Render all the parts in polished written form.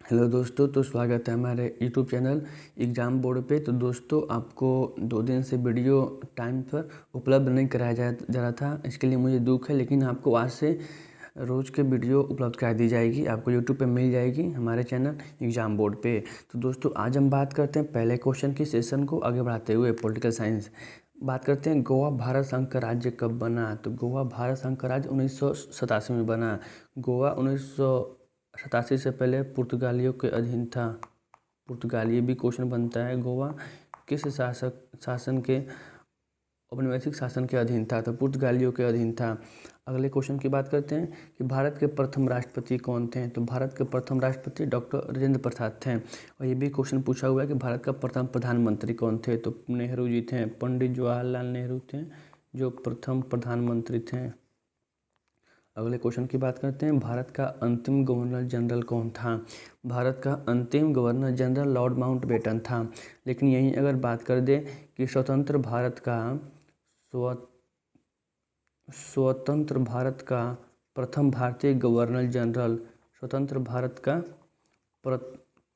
Hello दोस्तों, तो स्वागत है हमारे यूट्यूब चैनल एग्ज़ाम बोर्ड पे। तो दोस्तों, आपको 2 दिन से वीडियो टाइम पर उपलब्ध नहीं कराया जा रहा था, इसके लिए मुझे दुख है। लेकिन आपको आज से रोज़ के वीडियो उपलब्ध करा दी जाएगी, आपको यूट्यूब पे मिल जाएगी हमारे चैनल एग्ज़ाम बोर्ड पे। तो दोस्तों, आज हम बात करते हैं पहले क्वेश्चन की सेशन को आगे बढ़ाते हुए पॉलिटिकल साइंस। बात करते हैं गोवा भारत संघ का राज्य कब बना। तो गोवा भारत संघ का राज्य 1987 में बना। गोवा 1987 से पहले पुर्तगालियों के अधीन था। पुर्तगाली भी क्वेश्चन बनता है। गोवा किस शासन के औपनिवेशिक शासन के अधीन था? तो पुर्तगालियों के अधीन था। अगले क्वेश्चन की बात करते हैं कि भारत के प्रथम राष्ट्रपति कौन थे। तो भारत के प्रथम राष्ट्रपति डॉक्टर राजेंद्र प्रसाद थे। और ये भी क्वेश्चन पूछा हुआ है कि भारत का प्रथम प्रधानमंत्री कौन थे। तो नेहरू जी थे, पंडित जवाहरलाल नेहरू थे जो प्रथम प्रधानमंत्री थे। अगले क्वेश्चन की बात करते हैं, भारत का अंतिम गवर्नर जनरल कौन था। भारत का अंतिम गवर्नर जनरल लॉर्ड माउंटबेटन था। लेकिन यहीं अगर बात कर दें कि स्वतंत्र भारत का प्रथम भारतीय गवर्नर जनरल, स्वतंत्र भारत का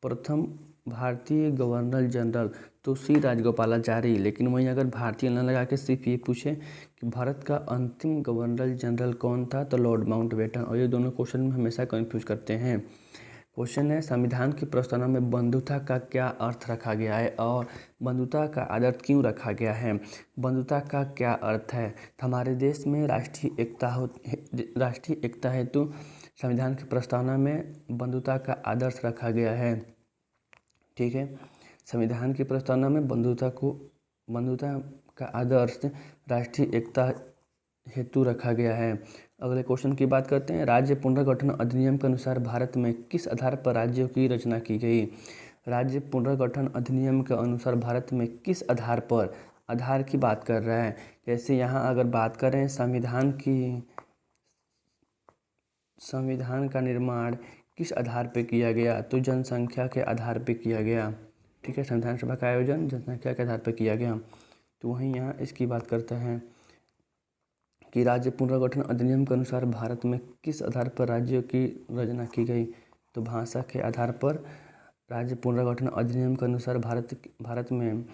प्रथम भारतीय गवर्नर जनरल तो सी राजगोपालाचारी। लेकिन वहीं अगर भारतीय न लगा के सिर्फ ये पूछे कि भारत का अंतिम गवर्नर जनरल कौन था, तो लॉर्ड माउंटबेटन। और ये दोनों क्वेश्चन में हमेशा कंफ्यूज करते हैं। क्वेश्चन है, संविधान की प्रस्तावना में बंधुता का क्या अर्थ रखा गया है और बंधुता का आदर क्यों रखा गया है। बंधुता का क्या अर्थ है? हमारे देश में राष्ट्रीय एकता हेतु संविधान की प्रस्तावना में बंधुता का आदर्श रखा गया है। ठीक है, संविधान की प्रस्तावना में बंधुता का आदर्श राष्ट्रीय एकता हेतु रखा गया है। अगले क्वेश्चन की बात करते हैं, राज्य पुनर्गठन अधिनियम के अनुसार भारत में किस आधार पर राज्यों की रचना की गई। राज्य पुनर्गठन अधिनियम के अनुसार भारत में किस आधार पर, आधार की बात कर रहा है। जैसे यहाँ अगर बात करें संविधान का निर्माण किस आधार पर किया गया, तो जनसंख्या के आधार पर किया गया। ठीक है, संविधान सभा का आयोजन जनसंख्या के आधार पर किया गया। तो वहीं यहाँ इसकी बात करते हैं कि राज्य पुनर्गठन अधिनियम के अनुसार भारत में किस आधार पर राज्यों की रचना की गई। तो भाषा के आधार पर राज्य पुनर्गठन अधिनियम के अनुसार भारत में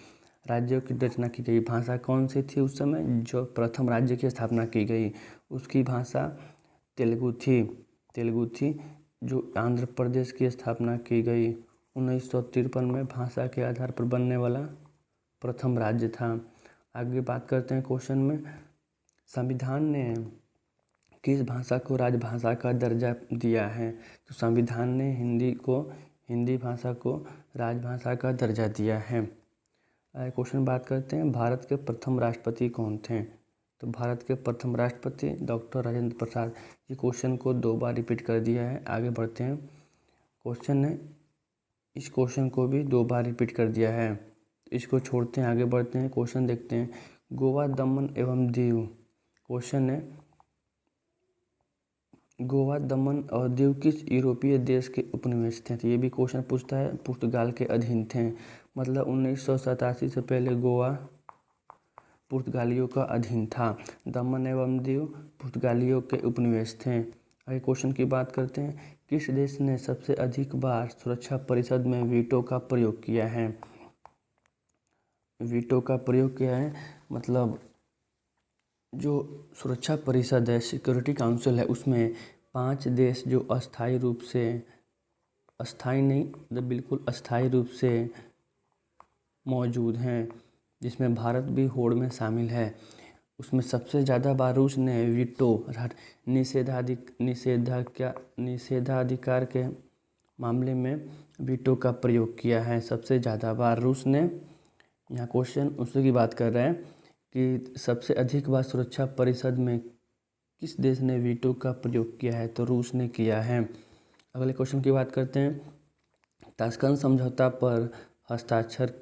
राज्यों की रचना की गई। भाषा कौन सी थी उस समय जो प्रथम राज्य की स्थापना की गई? उसकी भाषा तेलुगु थी जो आंध्र प्रदेश की स्थापना की गई 1953 में। भाषा के आधार पर बनने वाला प्रथम राज्य था। आगे बात करते हैं क्वेश्चन में, संविधान ने किस भाषा को राजभाषा का दर्जा दिया है। तो संविधान ने हिंदी भाषा को राजभाषा का दर्जा दिया है। क्वेश्चन बात करते हैं, भारत के प्रथम राष्ट्रपति कौन थे। तो भारत के प्रथम राष्ट्रपति डॉक्टर राजेंद्र प्रसाद। ये क्वेश्चन को 2 बार रिपीट कर दिया है। आगे बढ़ते हैं, क्वेश्चन है इस क्वेश्चन को भी 2 बार रिपीट कर दिया है, इसको छोड़ते हैं, आगे बढ़ते हैं। क्वेश्चन देखते हैं, गोवा दमन एवं दीव। क्वेश्चन है, गोवा दमन और दीव किस यूरोपीय देश के उपनिवेश थे। तो ये भी क्वेश्चन पूछता है, पुर्तगाल के अधीन थे। मतलब 1987 से पहले गोवा पुर्तगालियों का अधीन था। दमन एवं दीव पुर्तगालियों के उपनिवेश थे। आगे क्वेश्चन की बात करते हैं, किस देश ने सबसे अधिक बार सुरक्षा परिषद में वीटो का प्रयोग किया है। वीटो का प्रयोग किया है मतलब जो सुरक्षा परिषद है, सिक्योरिटी काउंसिल है, उसमें 5 देश जो अस्थायी रूप से, अस्थायी नहीं मतलब बिल्कुल अस्थायी रूप से मौजूद हैं, जिसमें भारत भी होड़ में शामिल है। उसमें सबसे ज़्यादा बार रूस ने वीटो निषेधाधिकार के मामले में वीटो का प्रयोग किया है। सबसे ज़्यादा बार रूस ने, यहाँ क्वेश्चन उसी की बात कर रहे हैं कि सबसे अधिक बार सुरक्षा परिषद में किस देश ने वीटो का प्रयोग किया है। तो रूस ने किया है। अगले क्वेश्चन की बात करते हैं, ताशकंद समझौता पर हस्ताक्षर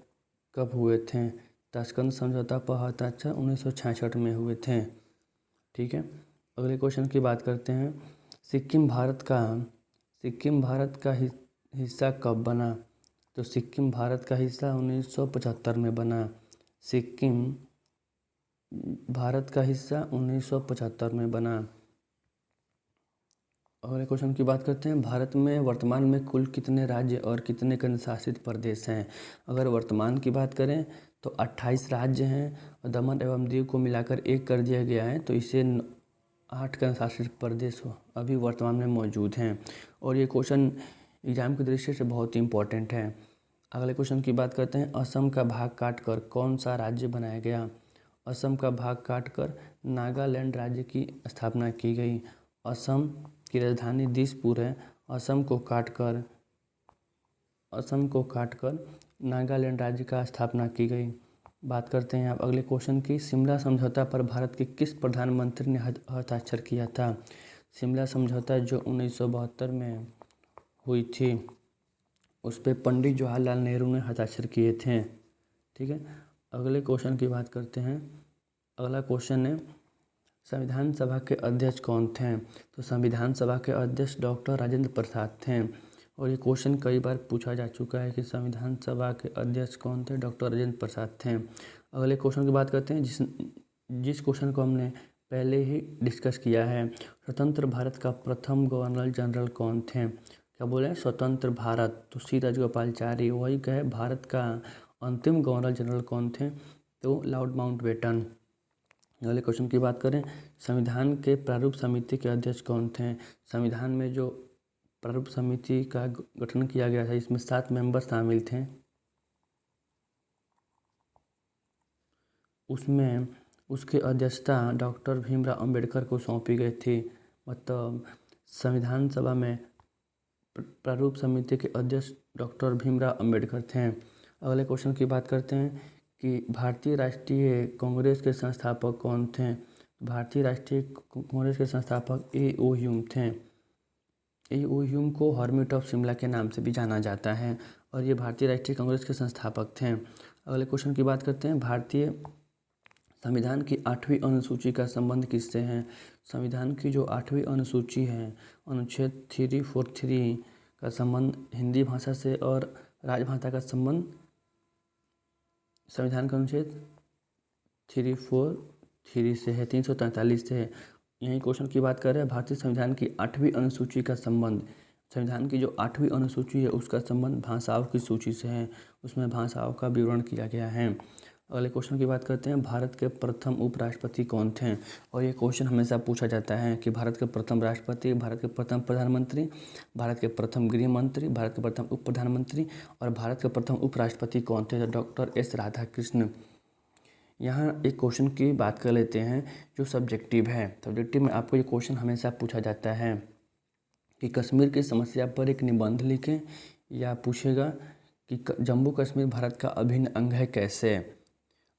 कब हुए थे। ताशकंद समझौता पर हस्ताक्षर 1966 में हुए थे। ठीक है, अगले क्वेश्चन की बात करते हैं, सिक्किम भारत का हिस्सा कब बना। तो सिक्किम भारत का हिस्सा 1975 में बना। सिक्किम भारत का हिस्सा 1975 में बना। अगले क्वेश्चन की बात करते हैं। भारत में वर्तमान में कुल कितने राज्य और कितने केंद्र शासित प्रदेश हैं? अगर वर्तमान की बात करें तो 28 राज्य हैं और दमन एवं दीव को मिलाकर एक कर दिया गया है, तो इसे 8 केंद्र शासित प्रदेश अभी वर्तमान में मौजूद हैं। और ये क्वेश्चन एग्जाम की दृष्टि से बहुत ही इम्पोर्टेंट है। अगले क्वेश्चन की बात करते हैं। असम का भाग काटकर कौन सा राज्य बनाया गया? असम का भाग काटकर नागालैंड राज्य की स्थापना की गई। असम की राजधानी दिसपुर है। असम को काटकर नागालैंड राज्य का स्थापना की गई। बात करते हैं अब अगले क्वेश्चन की। शिमला समझौता पर भारत के किस प्रधानमंत्री ने हस्ताक्षर किया था? शिमला समझौता जो 1972 में हुई थी, उस पर पंडित जवाहरलाल नेहरू ने हस्ताक्षर किए थे। ठीक है, अगले क्वेश्चन की बात करते हैं। अगला क्वेश्चन है, संविधान सभा के अध्यक्ष कौन थे? तो संविधान सभा के अध्यक्ष डॉक्टर राजेंद्र प्रसाद थे। और ये क्वेश्चन कई बार पूछा जा चुका है कि संविधान सभा के अध्यक्ष कौन थे? डॉक्टर राजेंद्र प्रसाद थे। अगले क्वेश्चन की बात करते हैं जिस क्वेश्चन को हमने पहले ही डिस्कस किया है। स्वतंत्र भारत का प्रथम गवर्नर जनरल कौन थे? क्या बोले? स्वतंत्र भारत, तो सी राजगोपालाचारी। वही कहे भारत का अंतिम गवर्नर जनरल कौन थे? तो लॉर्ड माउंटबेटन। अगले क्वेश्चन की बात करें। संविधान के प्रारूप समिति के अध्यक्ष कौन थे? संविधान में जो प्रारूप समिति का गठन किया गया था, इसमें 7 मेंबर शामिल थे। उसमें उसकी अध्यक्षता डॉक्टर भीमराव अंबेडकर को सौंपी गई थी। मतलब संविधान सभा में प्रारूप समिति के अध्यक्ष डॉक्टर भीमराव अंबेडकर थे। अगले क्वेश्चन की बात करते हैं कि भारतीय राष्ट्रीय कांग्रेस के संस्थापक कौन थे? भारतीय राष्ट्रीय कांग्रेस के संस्थापक A.O. ह्यूम थे। A.O. ह्यूम को हर्मिट ऑफ शिमला के नाम से भी जाना जाता है और ये भारतीय राष्ट्रीय कांग्रेस के संस्थापक थे। अगले क्वेश्चन की बात करते हैं। भारतीय संविधान की 8वीं अनुसूची का संबंध किससे है? संविधान की जो 8वीं अनुसूची है, अनुच्छेद 343 का संबंध हिंदी भाषा से और राजभाषा का संबंध संविधान का अनुच्छेद 343 से है, 343 से है। यही क्वेश्चन की बात कर रहे हैं। भारतीय संविधान की 8वीं अनुसूची का संबंध, संविधान की जो 8वीं अनुसूची है उसका संबंध भाषाओं की सूची से है। उसमें भाषाओं का विवरण किया गया है। अगले क्वेश्चन की बात करते हैं। भारत के प्रथम उपराष्ट्रपति कौन थे? और ये क्वेश्चन हमेशा पूछा जाता है कि भारत के प्रथम राष्ट्रपति, भारत के प्रथम प्रधानमंत्री, भारत के प्रथम गृह मंत्री, भारत के प्रथम उप प्रधानमंत्री और भारत के प्रथम उपराष्ट्रपति कौन थे? Doctor S Radhakrishna. यहाँ एक क्वेश्चन की बात कर लेते हैं जो सब्जेक्टिव है। सब्जेक्टिव में आपको ये क्वेश्चन हमेशा पूछा जाता है कि कश्मीर की समस्या पर एक निबंध लिखें, या पूछेगा कि जम्मू कश्मीर भारत का अभिन्न अंग है कैसे।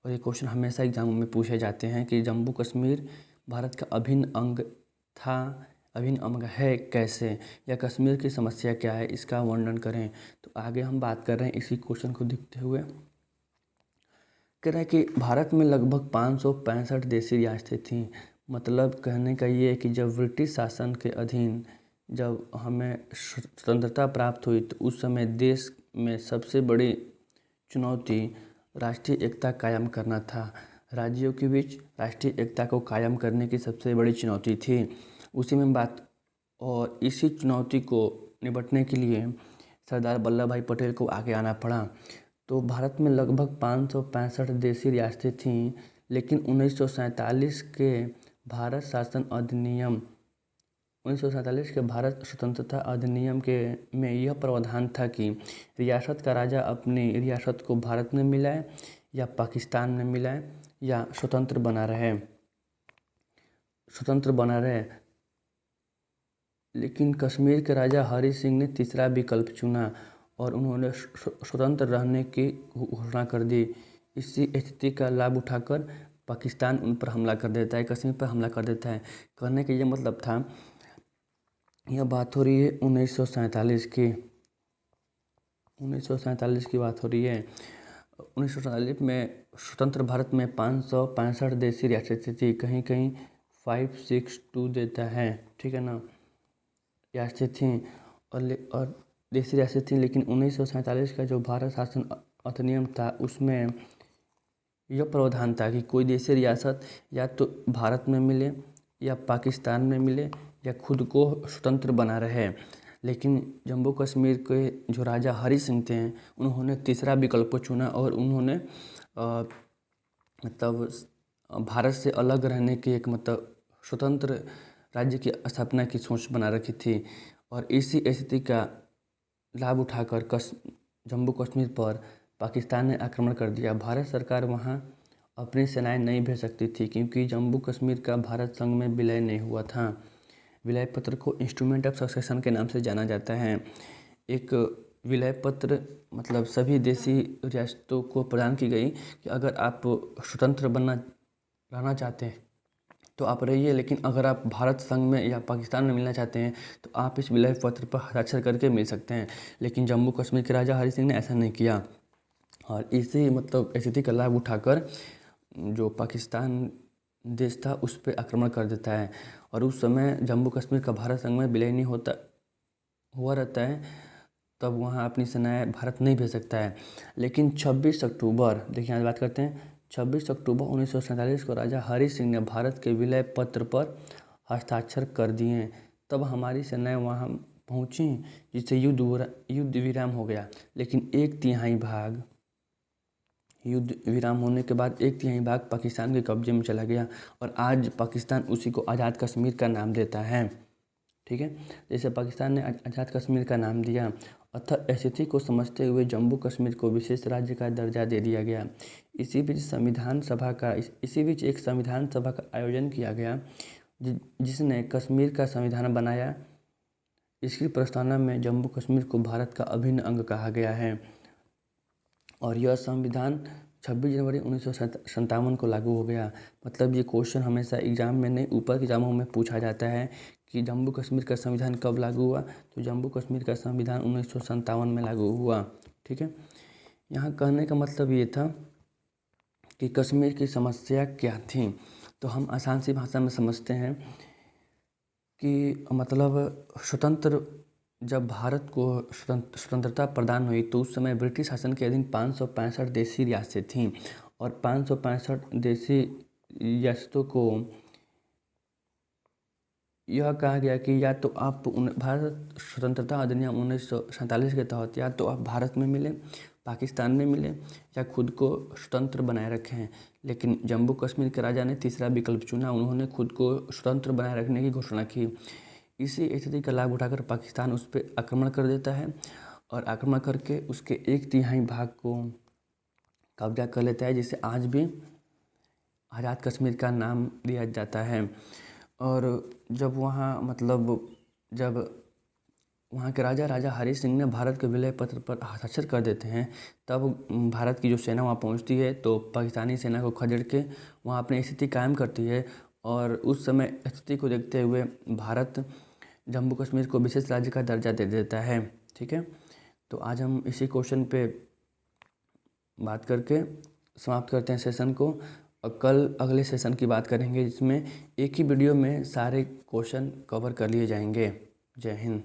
और ये क्वेश्चन हमेशा एग्जाम में पूछे जाते हैं कि जम्मू कश्मीर भारत का अभिन्न अंग था, अभिन्न अंग है कैसे, या कश्मीर की समस्या क्या है इसका वर्णन करें। तो आगे हम बात कर रहे हैं इसी क्वेश्चन को देखते हुए। कह रहा है कि भारत में लगभग 565 देशी रियासतें थीं। मतलब कहने का ये है कि जब ब्रिटिश शासन के अधीन जब हमें स्वतंत्रता प्राप्त हुई तो उस समय देश में सबसे बड़ी चुनौती राष्ट्रीय एकता कायम करना था। राज्यों के बीच राष्ट्रीय एकता को कायम करने की सबसे बड़ी चुनौती थी। उसी में बात, और इसी चुनौती को निपटने के लिए सरदार वल्लभ भाई पटेल को आगे आना पड़ा। तो भारत में लगभग 565 देशी रियासतें थीं, लेकिन 1947 के भारत शासन अधिनियम 1947 के भारत स्वतंत्रता अधिनियम के में यह प्रावधान था कि रियासत का राजा अपनी रियासत को भारत में मिलाए या पाकिस्तान में मिलाए या स्वतंत्र बना रहे। लेकिन कश्मीर के राजा हरि सिंह ने तीसरा विकल्प चुना और उन्होंने स्वतंत्र रहने की घोषणा कर दी। इसी स्थिति का लाभ उठाकर पाकिस्तान उन पर हमला कर देता है, कश्मीर पर हमला कर देता है। कहने का ये मतलब था, यह बात हो रही है 1947 की, 1947 की बात हो रही है। 1947 में स्वतंत्र भारत में 565 देशी रियासतें थी, कहीं कहीं 562 देता है, ठीक है ना, रियासतें थीं और देशी रियासतें थीं। लेकिन 1947 का जो भारत शासन अधिनियम था उसमें यह प्रावधान था कि कोई देशी रियासत या तो भारत में मिले या पाकिस्तान में मिले या खुद को स्वतंत्र बना रहे। लेकिन जम्मू कश्मीर के जो राजा हरि सिंह थे उन्होंने तीसरा विकल्प को चुना और उन्होंने मतलब भारत से अलग रहने की एक मतलब स्वतंत्र राज्य की स्थापना की सोच बना रखी थी। और इसी स्थिति का लाभ उठाकर जम्मू कश्मीर पर पाकिस्तान ने आक्रमण कर दिया। भारत सरकार वहां अपनी सेनाएं नहीं भेज सकती थी क्योंकि जम्मू कश्मीर का भारत संघ में विलय नहीं हुआ था। विलय पत्र को इंस्ट्रूमेंट ऑफ सक्सेशन के नाम से जाना जाता है। एक विलय पत्र मतलब सभी देशी रियासतों को प्रदान की गई कि अगर आप स्वतंत्र रहना चाहते हैं तो आप रहिए, लेकिन अगर आप भारत संघ में या पाकिस्तान में मिलना चाहते हैं तो आप इस विलय पत्र पर हस्ताक्षर करके मिल सकते हैं। लेकिन जम्मू कश्मीर के राजा हरि सिंह ने ऐसा नहीं किया और इसी मतलब स्थिति का लाभ उठाकर जो पाकिस्तान देश था उस पर आक्रमण कर देता है। और उस समय जम्मू कश्मीर का भारत संघ में विलय नहीं हुआ रहता है, तब वहाँ अपनी सेनाएं भारत नहीं भेज सकता है। लेकिन 26 अक्टूबर देखिए, आज बात करते हैं 26 अक्टूबर 1947 को राजा हरि सिंह ने भारत के विलय पत्र पर हस्ताक्षर कर दिए। तब हमारी सेनाएं वहाँ पहुँची जिससे युद्ध विराम हो गया। लेकिन युद्ध विराम होने के बाद 1/3 भाग पाकिस्तान के कब्जे में चला गया और आज पाकिस्तान उसी को आज़ाद कश्मीर का नाम देता है। ठीक है, जैसे पाकिस्तान ने आज़ाद कश्मीर का नाम दिया। अतः स्थिति को समझते हुए जम्मू कश्मीर को विशेष राज्य का दर्जा दे दिया गया। इसी बीच एक संविधान सभा का आयोजन किया गया जिसने कश्मीर का संविधान बनाया। इसकी प्रस्तावना में जम्मू कश्मीर को भारत का अभिन्न अंग कहा गया है और यह संविधान 26 जनवरी 1957 को लागू हो गया। मतलब ये क्वेश्चन हमेशा एग्जाम में नहीं, ऊपर के एग्जामों में पूछा जाता है कि जम्मू कश्मीर का संविधान कब लागू हुआ, तो जम्मू कश्मीर का संविधान 1957 में लागू हुआ। ठीक है, यहाँ कहने का मतलब ये था कि कश्मीर की समस्या क्या थी। तो हम आसान सी भाषा में समझते हैं कि मतलब जब भारत को स्वतंत्रता प्रदान हुई तो उस समय ब्रिटिश शासन के अधीन 565 देशी रियासतें थीं और 565 देशी रियासतों को यह कहा गया कि या तो आप भारत स्वतंत्रता अधिनियम 1947 के तहत या तो आप भारत में मिले, पाकिस्तान में मिले या खुद को स्वतंत्र बनाए रखें। लेकिन जम्मू कश्मीर के राजा ने तीसरा विकल्प चुना, उन्होंने खुद को स्वतंत्र बनाए रखने की घोषणा की। इसी स्थिति का लाभ उठाकर पाकिस्तान उस पर आक्रमण कर देता है और आक्रमण करके उसके 1/3 भाग को कब्जा कर लेता है, जिसे आज भी आज़ाद कश्मीर का नाम दिया जाता है। और जब वहाँ के राजा हरि सिंह ने भारत के विलय पत्र पर हस्ताक्षर कर देते हैं, तब भारत की जो सेना वहाँ पहुँचती है तो पाकिस्तानी सेना को खदेड़ के वहाँ अपनी स्थिति कायम करती है। और उस समय स्थिति को देखते हुए भारत जम्मू कश्मीर को विशेष राज्य का दर्जा दे देता है। ठीक है, तो आज हम इसी क्वेश्चन पे बात करके समाप्त करते हैं सेशन को और कल अगले सेशन की बात करेंगे जिसमें एक ही वीडियो में सारे क्वेश्चन कवर कर लिए जाएंगे। जय हिंद।